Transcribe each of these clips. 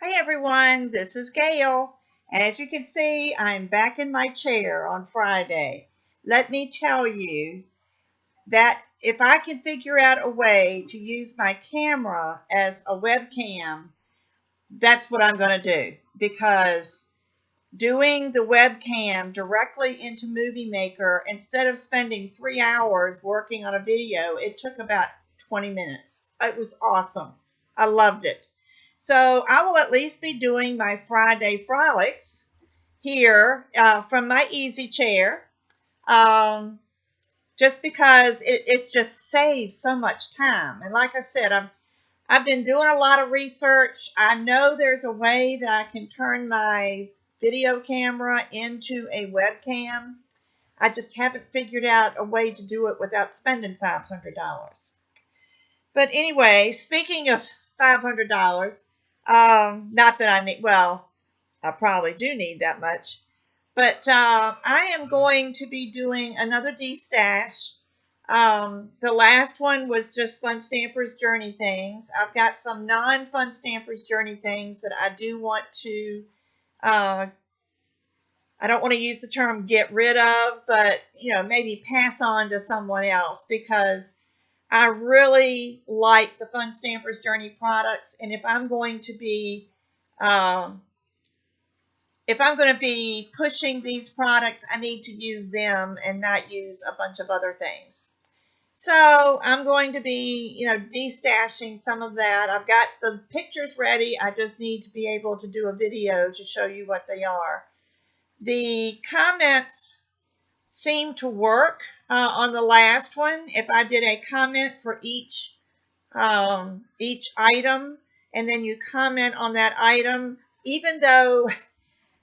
Hi everyone, this is Gayle. As you can see, I'm back in my chair on Friday. Let me tell you that if I can figure out a way to use my camera as a webcam, that's what I'm going to do, because doing the webcam directly into Movie Maker, instead of spending 3 hours working on a video, it took about 20 minutes. It was awesome. I loved it. So I will at least be doing my Friday Frolics here from my easy chair, um, just because it's just saves so much time. And like I said, I've been doing a lot of research. I know there's a way that I can turn my video camera into a webcam. I just haven't figured out a way to do it without spending $500. But anyway, speaking of $500, not that I need, well, I probably do need that much. But I am going to be doing another D-stash. The last one was just Fun Stampers Journey things. I've got some non-Fun Stampers Journey things that I do want to, uh, I don't want to use the term get rid of, but, maybe pass on to someone else, because I really like the Fun Stampers Journey products. And um, if I'm going to be pushing these products, I need to use them and not use a bunch of other things. So I'm going to be, destashing some of that. I've got the pictures ready. I just need to be able to do a video to show you what they are. The comments seem to work on the last one. If I did a comment for each item, and then you comment on that item, even though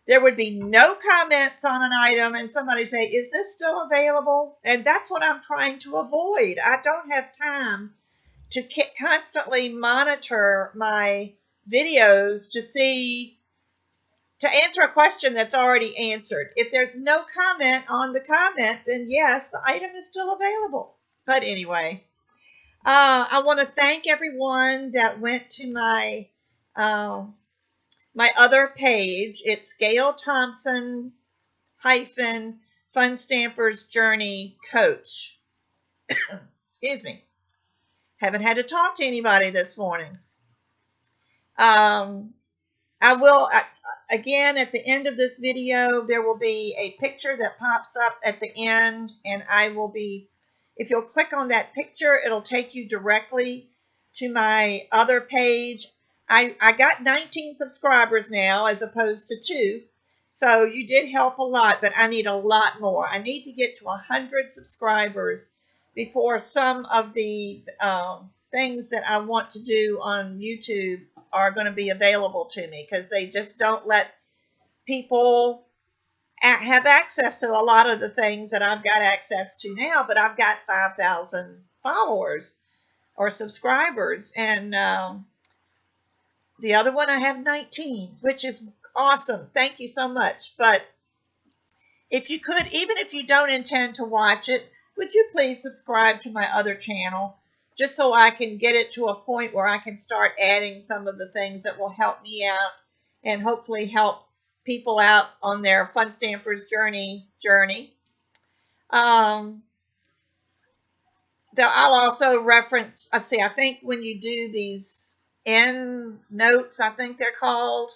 there would be no comments on an item and somebody say, is this still available? And that's what I'm trying to avoid. I don't have time to constantly monitor my videos to answer a question that's already answered. If there's no comment on the comment, then yes, the item is still available. But anyway, I want to thank everyone that went to my other page. It's Gayle Thompson hyphen Fun Stampers Journey Coach. Excuse me. Haven't had to talk to anybody this morning. I will, again, at the end of this video, there will be a picture that pops up at the end, and if you'll click on that picture, it'll take you directly to my other page. I got 19 subscribers now as opposed to 2, so you did help a lot, but I need a lot more. I need to get to 100 subscribers before some of the things that I want to do on YouTube are going to be available to me, because they just don't let people have access to a lot of the things that I've got access to now. But I've got 5,000 followers or subscribers, and the other one I have 19, which is awesome. Thank you so much. But if you could, even if you don't intend to watch it, would you please subscribe to my other channel, just so I can get it to a point where I can start adding some of the things that will help me out and hopefully help people out on their Fun Stampers journey. I'll also reference, I think when you do these end notes, I think they're called,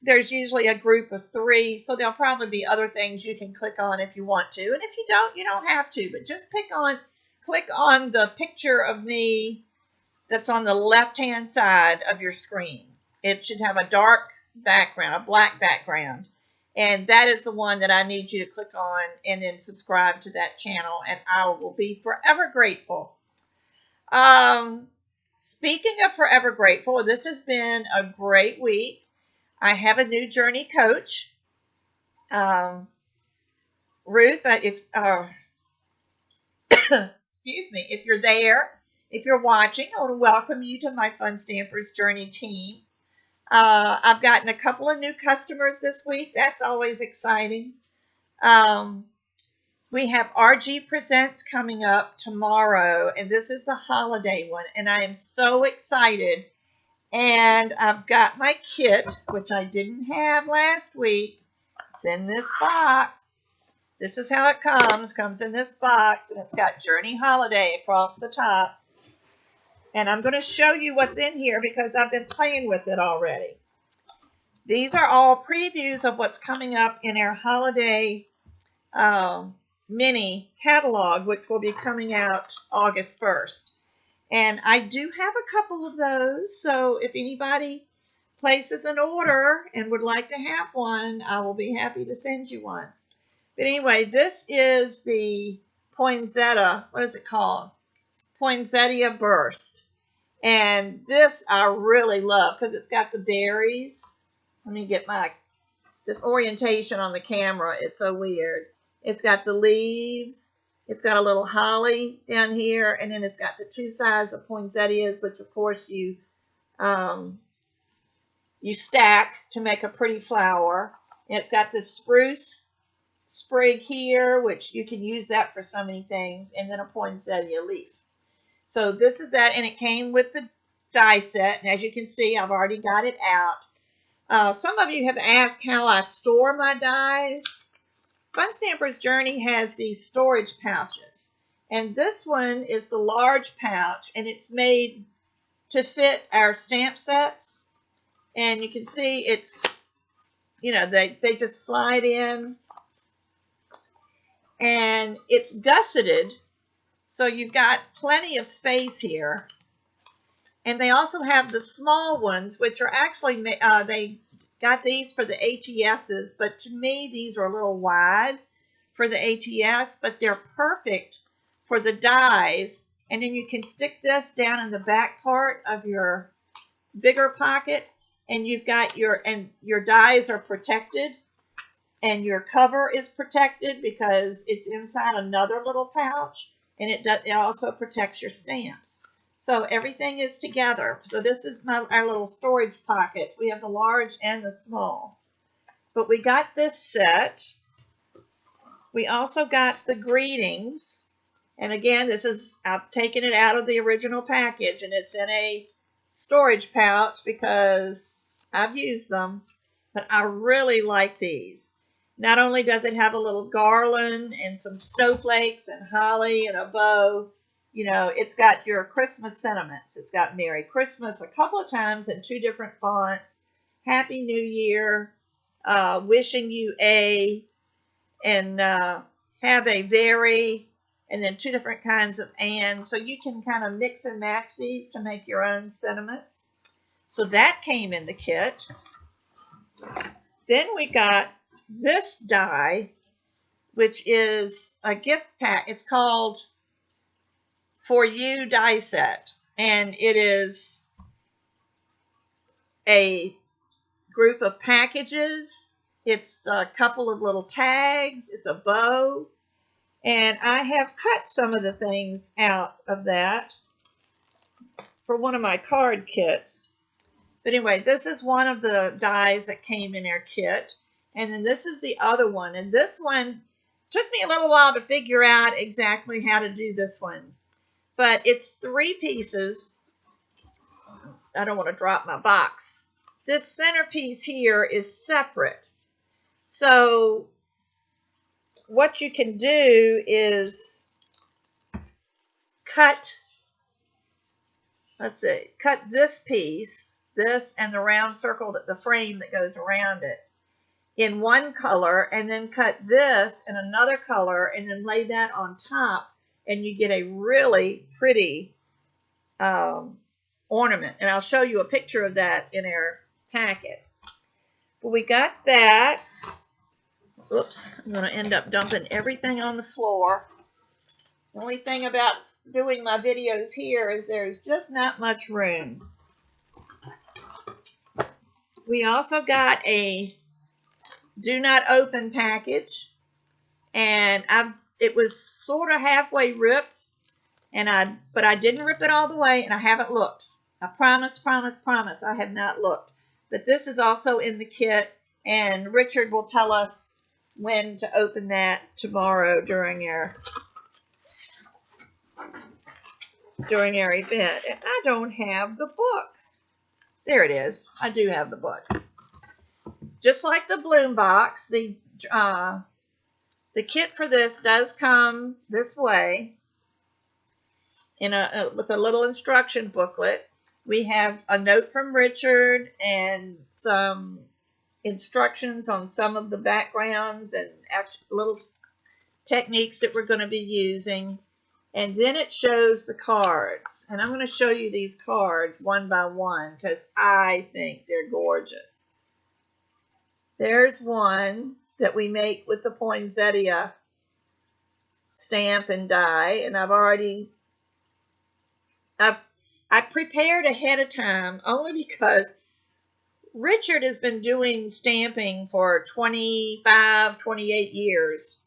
there's usually a group of 3, so there'll probably be other things you can click on if you want to. And if you don't, you don't have to, but just click on the picture of me that's on the left-hand side of your screen. It should have a dark background, a black background. And that is the one that I need you to click on and then subscribe to that channel, and I will be forever grateful. Speaking of forever grateful, this has been a great week. I have a new journey coach. Ruth, excuse me, if you're there, if you're watching, I want to welcome you to my Fun Stampers Journey team. I've gotten a couple of new customers this week. That's always exciting. We have RG Presents coming up tomorrow, and this is the holiday one, and I am so excited. And I've got my kit, which I didn't have last week. It's in this box. This is how it comes. Comes in this box, and it's got Journey Holiday across the top. And I'm going to show you what's in here because I've been playing with it already. These are all previews of what's coming up in our holiday mini catalog, which will be coming out August 1st. And I do have a couple of those, so if anybody places an order and would like to have one, I will be happy to send you one. But anyway, this is the poinsettia, what is it called? Poinsettia Burst. And this I really love because it's got the berries. Let me get this orientation on the camera is so weird. It's got the leaves. It's got a little holly down here, and then it's got the two sides of poinsettias, which of course you stack to make a pretty flower. And it's got this spruce sprig here, which you can use that for so many things, and then a poinsettia leaf. So this is that, and it came with the die set, and as you can see, I've already got it out. Some of you have asked how I store my dies. Fun Stamper's Journey has these storage pouches, and this one is the large pouch, and it's made to fit our stamp sets. And you can see it's, you know, they just slide in, and it's gusseted, so you've got plenty of space here. And they also have the small ones, which are actually, they got these for the ATSs, but to me, these are a little wide for the ATS, but they're perfect for the dies. And then you can stick this down in the back part of your bigger pocket, and you've got your dies are protected, and your cover is protected because it's inside another little pouch, and it also protects your stamps. So everything is together. So this is our little storage pockets. We have the large and the small. But we got this set. We also got the greetings. And again, I've taken it out of the original package, and it's in a storage pouch because I've used them. But I really like these. Not only does it have a little garland and some snowflakes and holly and a bow, you know, it's got your Christmas sentiments. It's got Merry Christmas a couple of times in two different fonts, Happy New Year, wishing you and have a very, and then two different kinds of and. So you can kind of mix and match these to make your own sentiments. So that came in the kit. Then we got this die, which is a gift pack. It's called For You die set, and it is a group of packages. It's a couple of little tags. It's a bow, and I have cut some of the things out of that for one of my card kits. But anyway, this is one of the dies that came in our kit, and then this is the other one, and this one took me a little while to figure out exactly how to do this one. But it's 3 pieces. I don't want to drop my box. This centerpiece here is separate. So what you can do is cut this piece, this and the round circle, the frame that goes around it, in one color, and then cut this in another color, and then lay that on top, and you get a really pretty ornament. And I'll show you a picture of that in our packet. But we got that. Oops, I'm going to end up dumping everything on the floor. The only thing about doing my videos here is there's just not much room. We also got a do not open package, and it was sort of halfway ripped, but I didn't rip it all the way, and I haven't looked. I promise, I have not looked. But this is also in the kit, and Richard will tell us when to open that tomorrow during our event. And I don't have the book. There it is. I do have the book. Just like the bloom box, the kit for this does come this way in with a little instruction booklet. We have a note from Richard and some instructions on some of the backgrounds and little techniques that we're going to be using. And then it shows the cards. And I'm going to show you these cards one by one because I think they're gorgeous. There's one that we make with the poinsettia stamp and die. And I prepared ahead of time only because Richard has been doing stamping for 25, 28 years.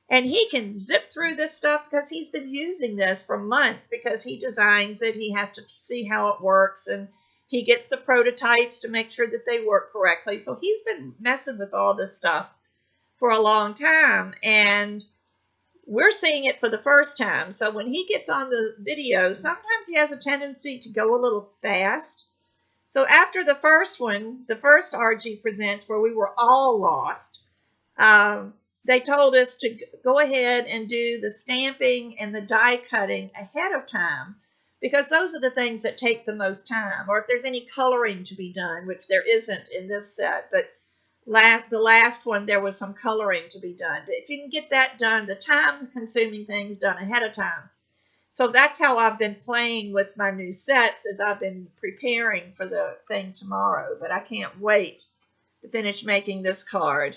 And he can zip through this stuff because he's been using this for months because he designs it. He has to see how it works, and he gets the prototypes to make sure that they work correctly. So he's been messing with all this stuff for a long time, and we're seeing it for the first time. So when he gets on the video, sometimes he has a tendency to go a little fast. So after the first one, the first RG Presents, where we were all lost, they told us to go ahead and do the stamping and the die cutting ahead of time because those are the things that take the most time. Or if there's any coloring to be done, which there isn't in this set, but the last one there was some coloring to be done. But if you can get that done, the time-consuming things done ahead of time. So that's how I've been playing with my new sets as I've been preparing for the thing tomorrow. But I can't wait to finish making this card.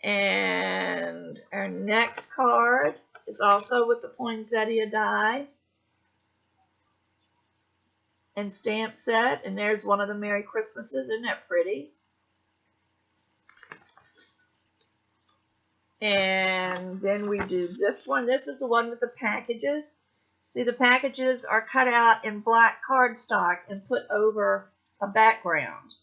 And our next card is also with the poinsettia die and stamp set. And there's one of the Merry Christmases. Isn't that pretty? And then we do this one. This is the one with the packages. See, the packages are cut out in black cardstock and put over a background.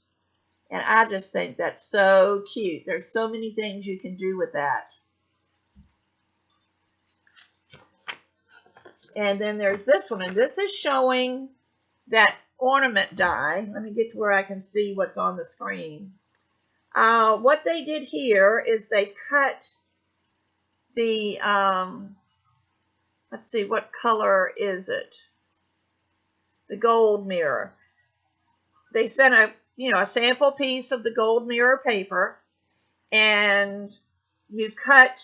And I just think that's so cute. There's so many things you can do with that. And then there's this one. And this is showing that ornament die. Let me get to where I can see what's on the screen. What they did here is they cut the, let's see, what color is it? The gold mirror. They sent a sample piece of the gold mirror paper, and you cut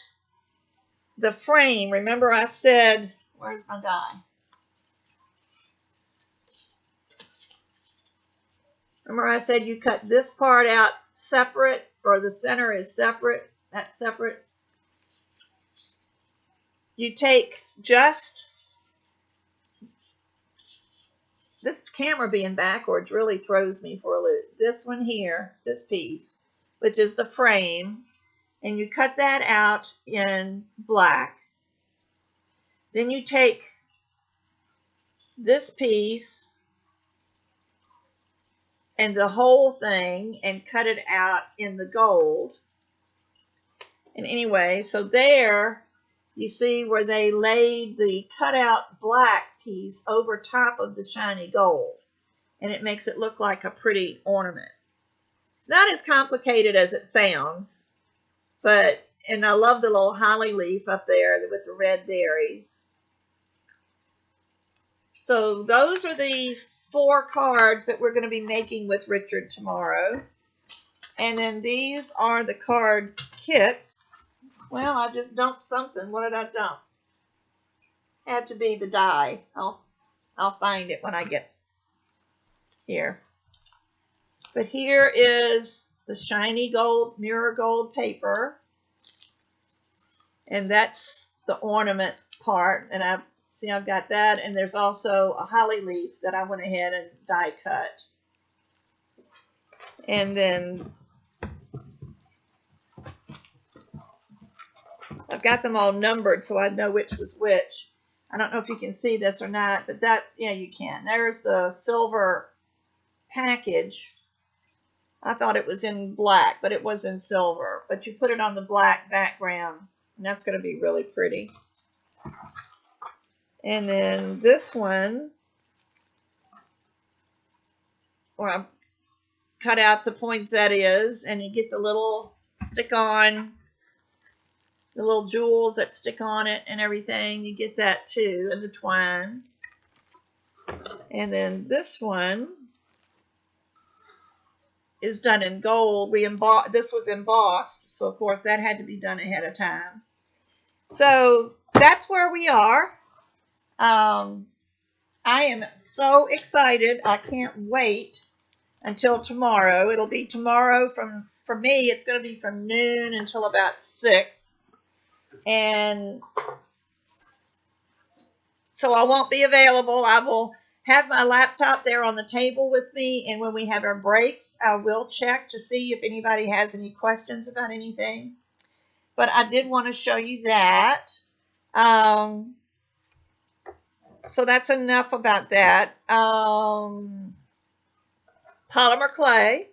the frame. Remember I said, where's my die? Remember I said you cut this part out separate, or the center is separate, that's separate. You take just, this camera being backwards really throws me for a loop. This one here, this piece, which is the frame, and you cut that out in black. Then you take this piece and the whole thing and cut it out in the gold. And anyway, so there you see where they laid the cutout black piece over top of the shiny gold. And it makes it look like a pretty ornament. It's not as complicated as it sounds. And I love the little holly leaf up there with the red berries. So those are the 4 cards that we're going to be making with Richard tomorrow. And then these are the card kits. Well, I just dumped something. What did I dump? Had to be the die. I'll find it when I get here. But here is the shiny gold, mirror gold paper. And that's the ornament part. And I've got that. And there's also a holly leaf that I went ahead and die cut. And then I've got them all numbered so I know which was which. I don't know if you can see this or not, but that's, yeah, you can. There's the silver package. I thought it was in black, but it was in silver. But you put it on the black background, and that's going to be really pretty. And then this one or I cut out the poinsettias, and you get the little stick-on, the little jewels that stick on it and everything. You get that too, and the twine. And then this one is done in gold. This was embossed, so of course that had to be done ahead of time. So that's where we are. I am so excited. I can't wait until tomorrow. It'll be tomorrow for me, it's going to be from noon until about 6. And so I won't be available. I will have my laptop there on the table with me, and when we have our breaks, I will check to see if anybody has any questions about anything. But I did want to show you that. So that's enough about that. Polymer clay.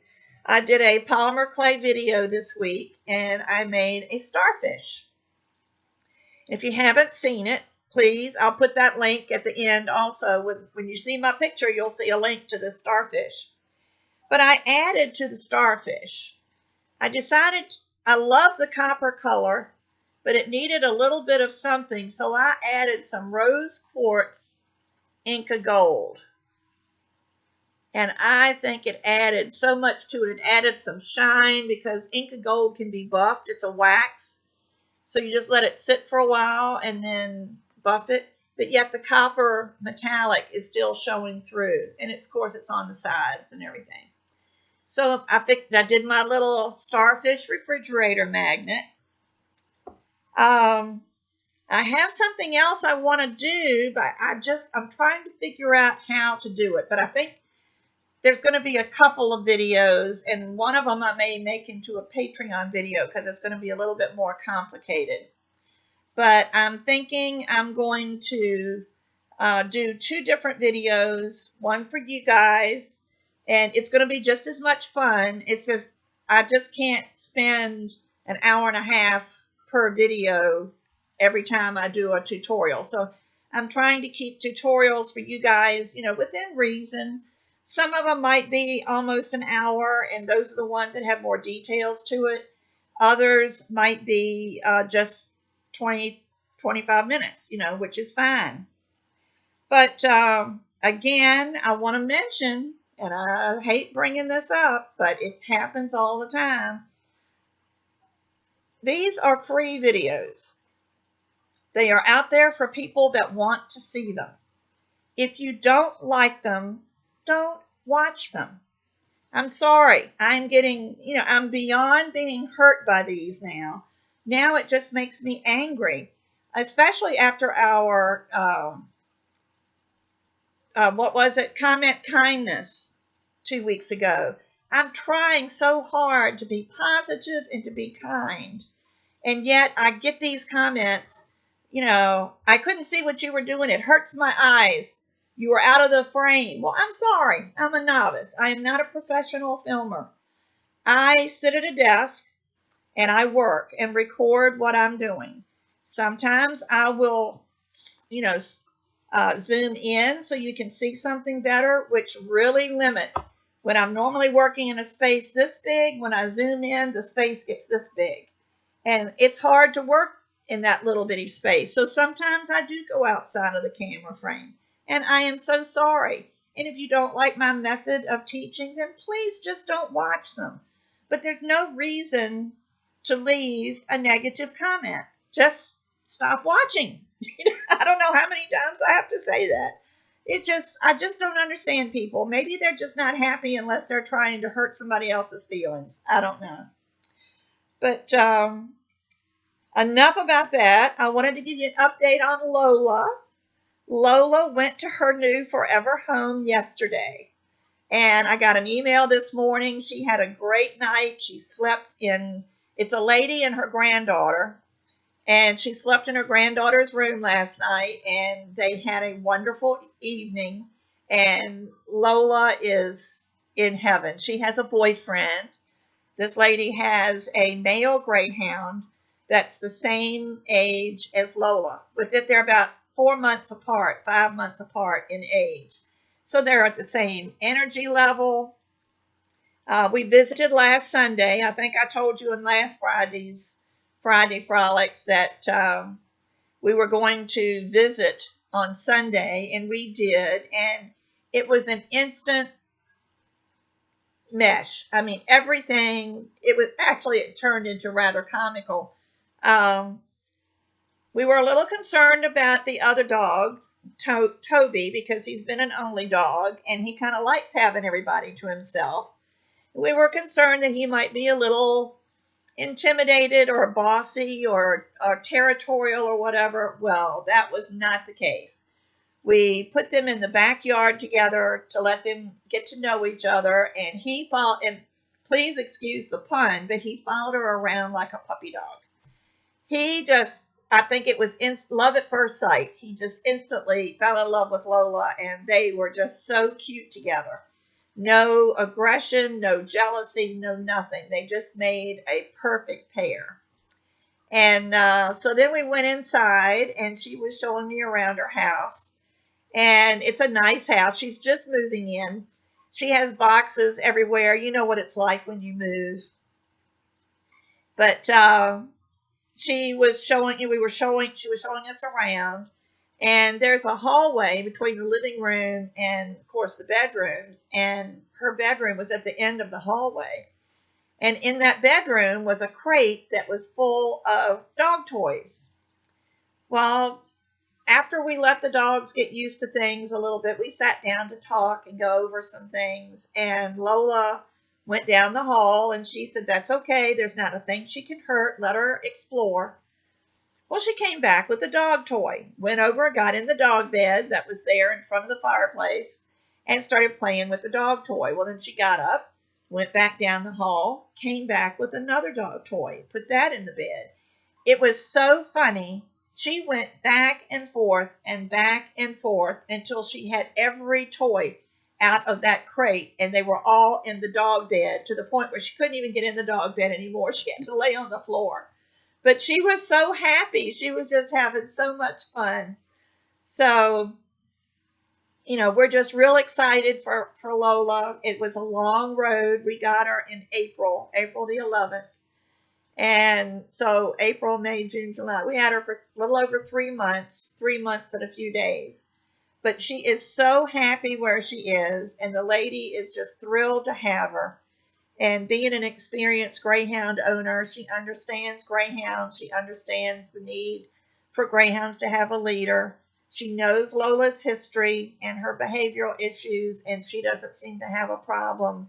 I did a polymer clay video this week, and I made a starfish. If you haven't seen it, please, I'll put that link at the end also. When you see my picture, you'll see a link to the starfish. But I added to the starfish. I decided I love the copper color, but it needed a little bit of something, so I added some rose quartz Inca gold. And I think it added so much to it. It added some shine because Inca gold can be buffed. It's a wax. So you just let it sit for a while and then buff it. But yet the copper metallic is still showing through. And of course it's on the sides and everything. So I did my little starfish refrigerator magnet. I have something else I want to do, but I'm trying to figure out how to do it. But I think there's going to be a couple of videos, and one of them I may make into a Patreon video because it's going to be a little bit more complicated. But I'm thinking I'm going to do 2 different videos, one for you guys, and it's going to be just as much fun. It's just, I just can't spend an hour and a half per video every time I do a tutorial. So I'm trying to keep tutorials for you guys, within reason. Some of them might be almost an hour, and those are the ones that have more details to it. Others might be just 20, 25 minutes, which is fine. But again, I want to mention, and I hate bringing this up, but it happens all the time. These are free videos. They are out there for people that want to see them. If you don't like them, don't watch them. I'm sorry. I'm getting, I'm beyond being hurt by these now. Now it just makes me angry, especially after our, comment kindness 2 weeks ago. I'm trying so hard to be positive and to be kind. And yet I get these comments, I couldn't see what you were doing. It hurts my eyes. You were out of the frame. Well, I'm sorry. I'm a novice. I am not a professional filmer. I sit at a desk and I work and record what I'm doing. Sometimes I will, zoom in so you can see something better, which really limits. When I'm normally working in a space this big, when I zoom in, the space gets this big. And it's hard to work in that little bitty space. So sometimes I do go outside of the camera frame. And I am so sorry. And if you don't like my method of teaching, then please just don't watch them. But there's no reason to leave a negative comment. Just stop watching. I don't know how many times I have to say that. I just don't understand people. Maybe they're just not happy unless they're trying to hurt somebody else's feelings. I don't know. But enough about that. I wanted to give you an update on Lola. Lola went to her new forever home yesterday. And I got an email this morning. She had a great night. She slept it's a lady and her granddaughter. And she slept in her granddaughter's room last night. And they had a wonderful evening. And Lola is in heaven. She has a boyfriend. This lady has a male greyhound that's the same age as Lola. With it, they're about 4 months apart, 5 months apart in age. so they're at the same energy level. We visited last Sunday. I think I told you in last Friday Frolics that we were going to visit on Sunday, and we did, and it was an instant mesh. I mean, everything, it turned into rather comical. Um, we were a little concerned about the other dog, Toby, because he's been an only dog, and he kind of likes having everybody to himself. We were concerned that he might be a little intimidated or bossy or territorial or whatever. Well, that was not the case. We put them in the backyard together to let them get to know each other, and he followed, and please excuse the pun, but he followed her around like a puppy dog. He just, I think it was love at first sight. He just instantly fell in love with Lola, and they were just so cute together. No aggression, no jealousy, no nothing. They just made a perfect pair. And so then we went inside, and she was showing me around her house. And it's a nice house. She's just moving in. She has boxes everywhere. You know what it's like when you move. But she was showing us around. And there's a hallway between the living room and, of course, the bedrooms. And her bedroom was at the end of the hallway. And in that bedroom was a crate that was full of dog toys. Well, after we let the dogs get used to things a little bit, we sat down to talk and go over some things. And Lola went down the hall, and she said, that's okay. There's not a thing she can hurt. Let her explore. Well, she came back with a dog toy, went over, got in the dog bed that was there in front of the fireplace, and started playing with the dog toy. Well, then she got up, went back down the hall, came back with another dog toy, put that in the bed. It was so funny. She went back and forth until she had every toy out of that crate, and they were all in the dog bed to the point where she couldn't even get in the dog bed anymore. She had to lay on the floor. But she was so happy. She was just having so much fun. So, we're just real excited for Lola. It was a long road. We got her in April the 11th. And so April, May, June, July. We had her for a little over 3 months and a few days. But she is so happy where she is, and the lady is just thrilled to have her. And being an experienced greyhound owner, she understands greyhounds. She understands the need for greyhounds to have a leader. She knows Lola's history and her behavioral issues, and she doesn't seem to have a problem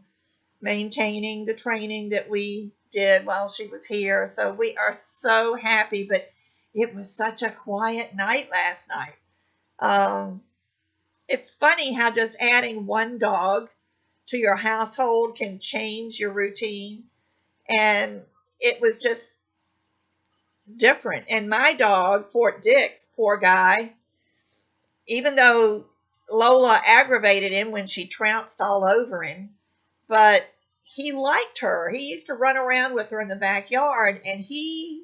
maintaining the training that we did while she was here. So we are so happy, but it was such a quiet night last night. It's funny how just adding one dog to your household can change your routine. And it was just different. And my dog, Fort Dix, poor guy, even though Lola aggravated him when she trounced all over him, but he liked her. He used to run around with her in the backyard, and he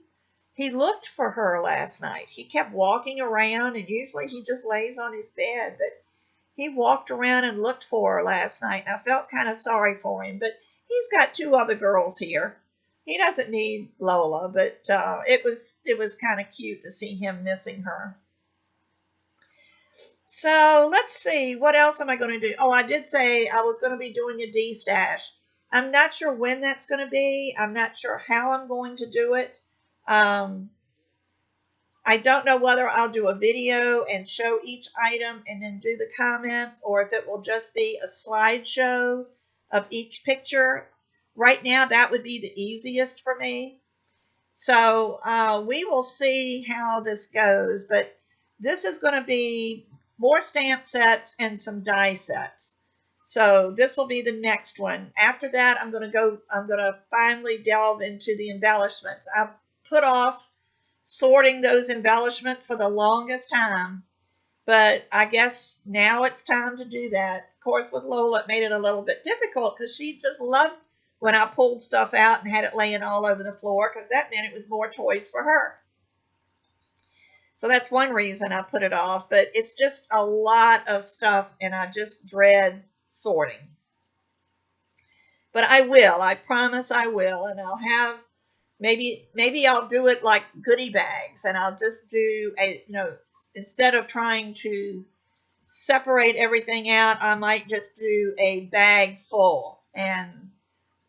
looked for her last night. He kept walking around, and usually he just lays on his bed, but he walked around and looked for her last night. I felt kind of sorry for him, but he's got 2 other girls here. He doesn't need Lola, but it was kind of cute to see him missing her. So let's see, what else am I going to do? Oh, I did say I was going to be doing a D-stash. I'm not sure when that's going to be. I'm not sure how I'm going to do it. I don't know whether I'll do a video and show each item and then do the comments, or if it will just be a slideshow of each picture. Right now, that would be the easiest for me. So we will see how this goes, but this is going to be more stamp sets and some die sets. So this will be the next one. After that, I'm going to finally delve into the embellishments. I've put off sorting those embellishments for the longest time, but I guess now it's time to do that. Of course, with Lola, it made it a little bit difficult because she just loved when I pulled stuff out and had it laying all over the floor, because that meant it was more toys for her. So that's one reason I put it off, but it's just a lot of stuff and I just dread sorting. But I will, I promise I will, and I'll have maybe I'll do it like goodie bags and I'll just do instead of trying to separate everything out, I might just do a bag full and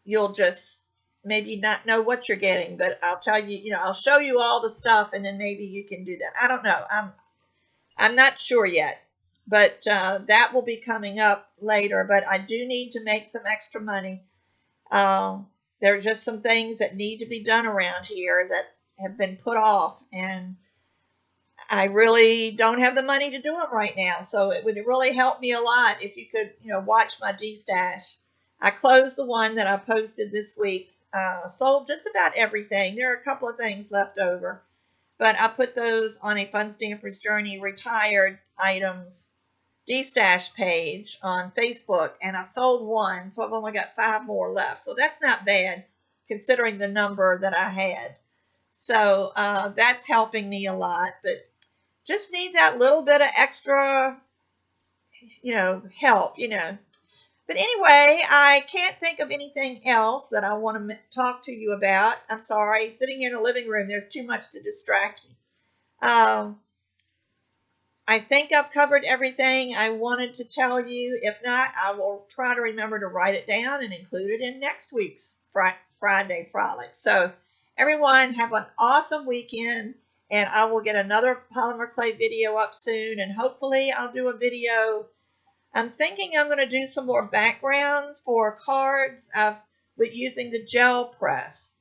you'll just maybe not know what you're getting, but I'll tell you, I'll show you all the stuff and then maybe you can do that. I don't know. I'm not sure yet, but that will be coming up later, but I do need to make some extra money. There's just some things that need to be done around here that have been put off, and I really don't have the money to do them right now. So it would really help me a lot if you could, watch my D-stash. I closed the one that I posted this week. Sold just about everything. There are a couple of things left over, but I put those on a Fun Stamper's Journey retired items D-stash page on Facebook, and I've sold one, so I've only got 5 more left. So that's not bad considering the number that I had. So that's helping me a lot, but just need that little bit of extra, help. But anyway, I can't think of anything else that I want to talk to you about. I'm sorry, sitting here in the living room, there's too much to distract me. I think I've covered everything I wanted to tell you. If not, I will try to remember to write it down and include it in next week's Friday Frolic. So everyone have an awesome weekend, and I will get another polymer clay video up soon, and hopefully I'll do a video. I'm thinking I'm going to do some more backgrounds for cards with using the gel press.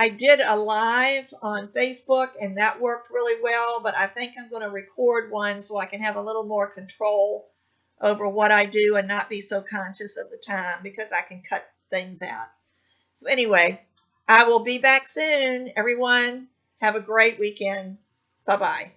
I did a live on Facebook, and that worked really well, but I think I'm going to record one so I can have a little more control over what I do and not be so conscious of the time because I can cut things out. So anyway, I will be back soon. Everyone, have a great weekend. Bye-bye.